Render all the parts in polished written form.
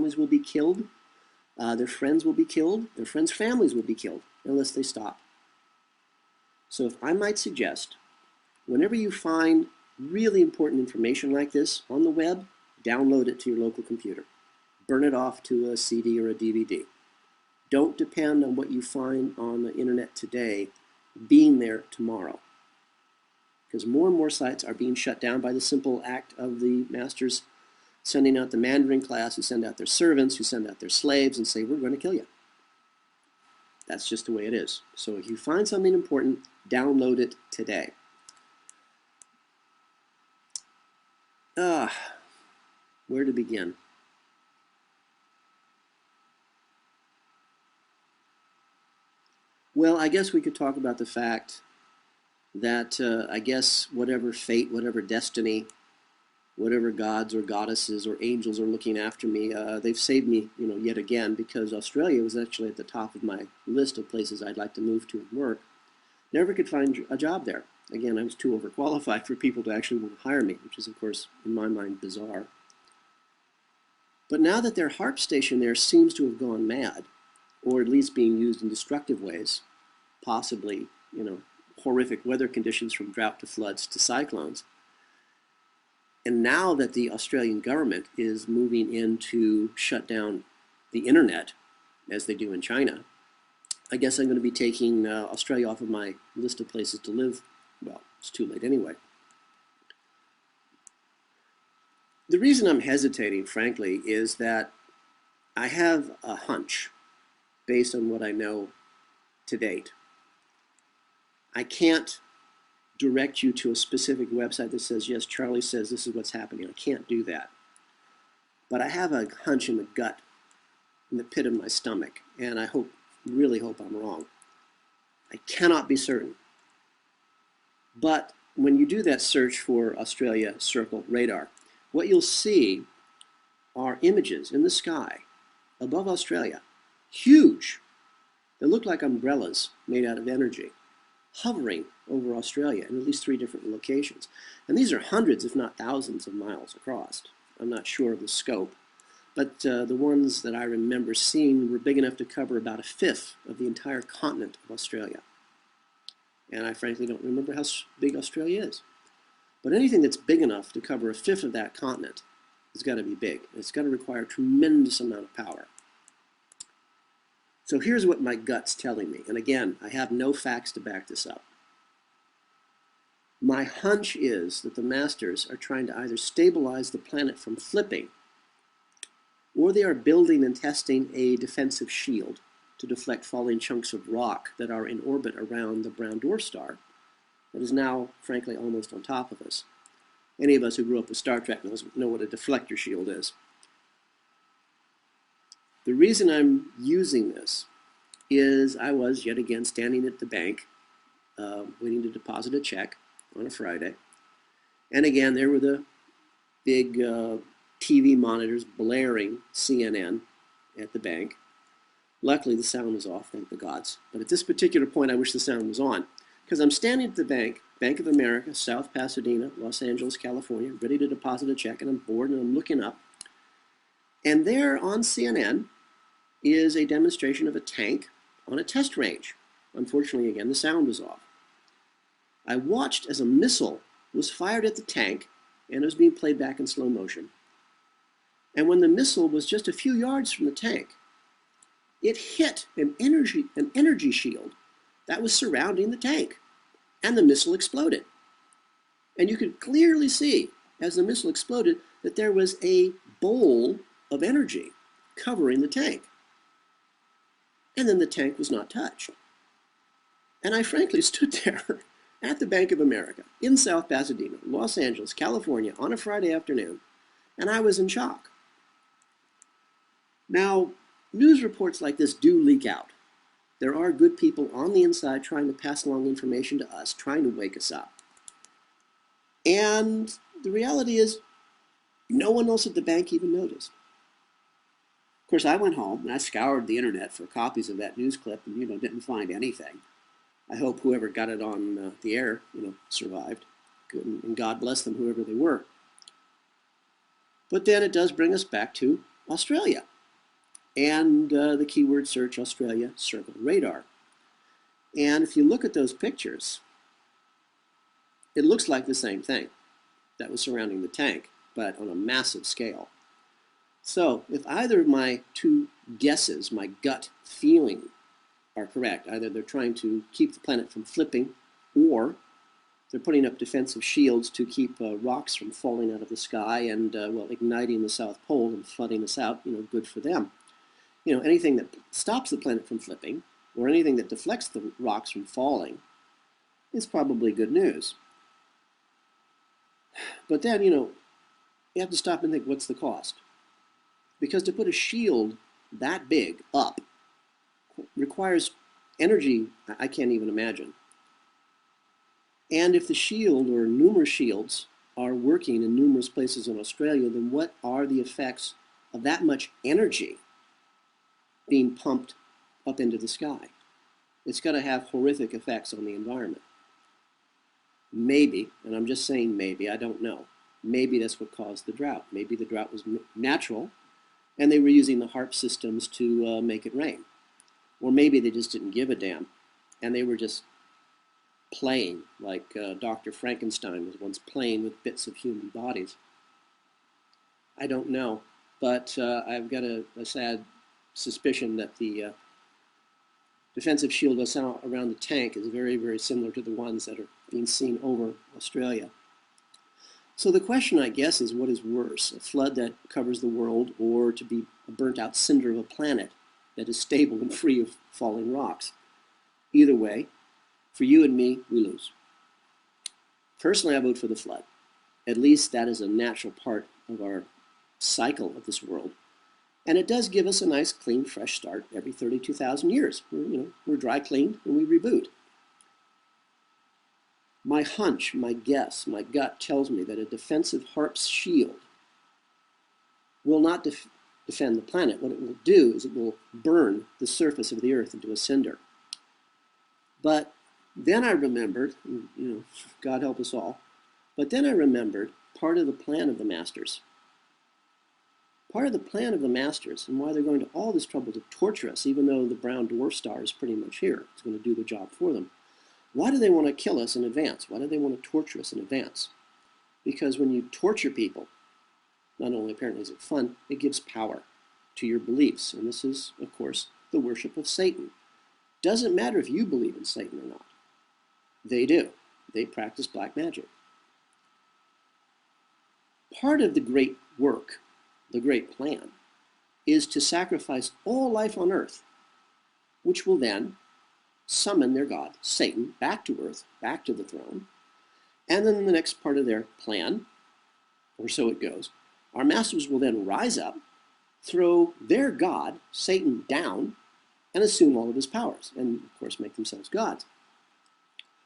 families will be killed, their friends will be killed, their friends' families will be killed unless they stop. So if I might suggest, whenever you find really important information like this on the web, download it to your local computer. Burn it off to a CD or a DVD. Don't depend on what you find on the internet today being there tomorrow. Because more and more sites are being shut down by the simple act of the masters sending out the Mandarin class, who send out their servants, who send out their slaves and say, we're going to kill you. That's just the way it is. So if you find something important, download it today. Where to begin? Well, I guess we could talk about the fact that I guess whatever fate, whatever destiny, whatever gods or goddesses or angels are looking after me, they've saved me, yet again, because Australia was actually at the top of my list of places I'd like to move to and work. Never could find a job there. Again, I was too overqualified for people to actually want to hire me, which is, of course, in my mind, bizarre. But now that their harp station there seems to have gone mad, or at least being used in destructive ways, possibly, horrific weather conditions from drought to floods to cyclones. And now that the Australian government is moving in to shut down the internet, as they do in China, I guess I'm going to be taking Australia off of my list of places to live. Well, it's too late anyway. The reason I'm hesitating, frankly, is that I have a hunch based on what I know to date. I can't direct you to a specific website that says, yes, Charlie says this is what's happening. I can't do that. But I have a hunch in the gut, in the pit of my stomach, and I really hope I'm wrong. I cannot be certain. But when you do that search for Australia Circle radar, what you'll see are images in the sky above Australia, huge. They look like umbrellas made out of energy, hovering over Australia in at least 3 different locations. And these are hundreds, if not thousands, of miles across. I'm not sure of the scope, but the ones that I remember seeing were big enough to cover about 1/5 of the entire continent of Australia. And I frankly don't remember how big Australia is. But anything that's big enough to cover 1/5 of that continent has got to be big. It's got to require a tremendous amount of power. So here's what my gut's telling me. And again, I have no facts to back this up. My hunch is that the masters are trying to either stabilize the planet from flipping, or they are building and testing a defensive shield to deflect falling chunks of rock that are in orbit around the brown dwarf star that is now, frankly, almost on top of us. Any of us who grew up with Star Trek know what a deflector shield is. The reason I'm using this is I was, yet again, standing at the bank waiting to deposit a check on a Friday. And again, there were the big TV monitors blaring CNN at the bank. Luckily, the sound was off, thank the gods. But at this particular point, I wish the sound was on, because I'm standing at the bank, Bank of America, South Pasadena, Los Angeles, California, ready to deposit a check, and I'm bored, and I'm looking up. And there on CNN is a demonstration of a tank on a test range. Unfortunately, again, the sound was off. I watched as a missile was fired at the tank, and it was being played back in slow motion. And when the missile was just a few yards from the tank, it hit an energy shield that was surrounding the tank, and the missile exploded. And you could clearly see, as the missile exploded, that there was a bowl of energy covering the tank. And then the tank was not touched. And I frankly stood there at the Bank of America in South Pasadena, Los Angeles, California, on a Friday afternoon, and I was in shock. Now, news reports like this do leak out. There are good people on the inside trying to pass along information to us, trying to wake us up. And the reality is, no one else at the bank even noticed. Of course, I went home and I scoured the internet for copies of that news clip and, didn't find anything. I hope whoever got it on the air, survived. Good, and God bless them, whoever they were. But then it does bring us back to Australia. and the keyword search Australia circle radar. And if you look at those pictures, it looks like the same thing that was surrounding the tank, but on a massive scale. So if either of my two guesses, my gut feeling, are correct, either they're trying to keep the planet from flipping, or they're putting up defensive shields to keep rocks from falling out of the sky and, well, igniting the South Pole and flooding us out, good for them. Anything that stops the planet from flipping, or anything that deflects the rocks from falling, is probably good news. But then, you have to stop and think, what's the cost? Because to put a shield that big up requires energy I can't even imagine. And if the shield or numerous shields are working in numerous places in Australia, then what are the effects of that much energy being pumped up into the sky? It's going to have horrific effects on the environment. Maybe, and I'm just saying maybe, I don't know, maybe that's what caused the drought. Maybe the drought was natural and they were using the HARP systems to make it rain. Or maybe they just didn't give a damn and they were just playing like Dr. Frankenstein was once playing with bits of human bodies. I don't know, but I've got a sad suspicion that the defensive shield around the tank is very, very similar to the ones that are being seen over Australia. So the question, I guess, is what is worse, a flood that covers the world or to be a burnt-out cinder of a planet that is stable and free of falling rocks? Either way, for you and me, we lose. Personally, I vote for the flood. At least that is a natural part of our cycle of this world. And it does give us a nice, clean, fresh start every 32,000 years. We're dry cleaned and we reboot. My hunch, my guess, my gut tells me that a defensive HARP shield will not defend the planet. What it will do is it will burn the surface of the Earth into a cinder. But then I remembered, God help us all, but then I remembered part of the plan of the Masters. Part of the plan of the Masters and why they're going to all this trouble to torture us, even though the brown dwarf star is pretty much here. It's going to do the job for them. Why do they want to kill us in advance? Why do they want to torture us in advance? Because when you torture people, not only apparently is it fun, it gives power to your beliefs. And this is, of course, the worship of Satan. Doesn't matter if you believe in Satan or not. They do. They practice black magic. Part of the great work, the great plan, is to sacrifice all life on earth, which will then summon their god, Satan, back to earth, back to the throne. And then the next part of their plan, or so it goes, our masters will then rise up, throw their god, Satan, down, and assume all of his powers, and of course make themselves gods.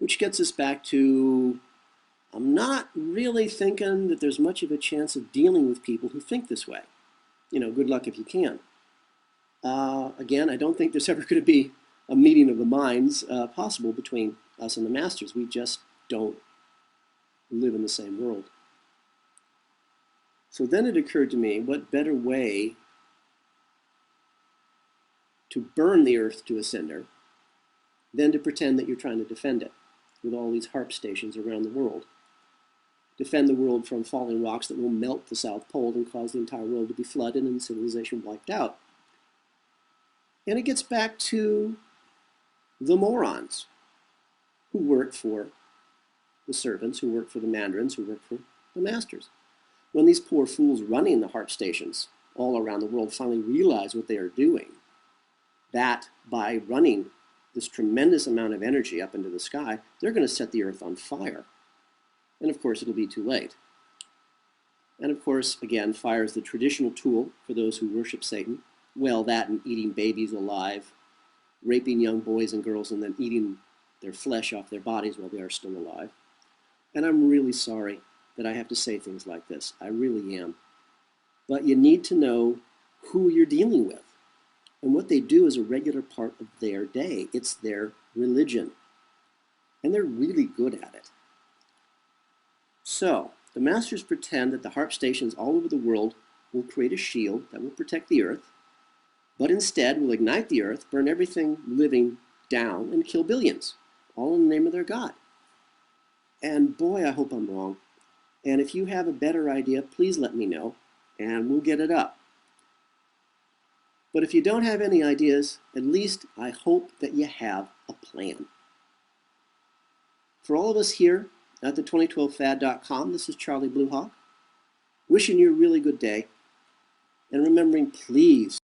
Which gets us back to, I'm not really thinking that there's much of a chance of dealing with people who think this way. Good luck if you can. Again, I don't think there's ever going to be a meeting of the minds possible between us and the Masters. We just don't live in the same world. So then it occurred to me, what better way to burn the earth to a cinder than to pretend that you're trying to defend it with all these HARP stations around the world. Defend the world from falling rocks that will melt the South Pole and cause the entire world to be flooded and civilization wiped out. And it gets back to the morons who work for the servants, who work for the mandarins, who work for the masters. When these poor fools running the HARP stations all around the world finally realize what they are doing, that by running this tremendous amount of energy up into the sky, they're going to set the earth on fire. And of course, it'll be too late. And of course, again, fire is the traditional tool for those who worship Satan. Well, that and eating babies alive, raping young boys and girls, and then eating their flesh off their bodies while they are still alive. And I'm really sorry that I have to say things like this. I really am. But you need to know who you're dealing with. And what they do is a regular part of their day. It's their religion. And they're really good at it. So, the masters pretend that the HARP stations all over the world will create a shield that will protect the earth. but instead will ignite the earth, burn everything living down, and kill billions, all in the name of their God. And boy, I hope I'm wrong. And if you have a better idea, please let me know, and we'll get it up. But if you don't have any ideas, at least I hope that you have a plan. For all of us here at the 2012fad.com, this is Charlie Bluehawk, wishing you a really good day, and remembering, please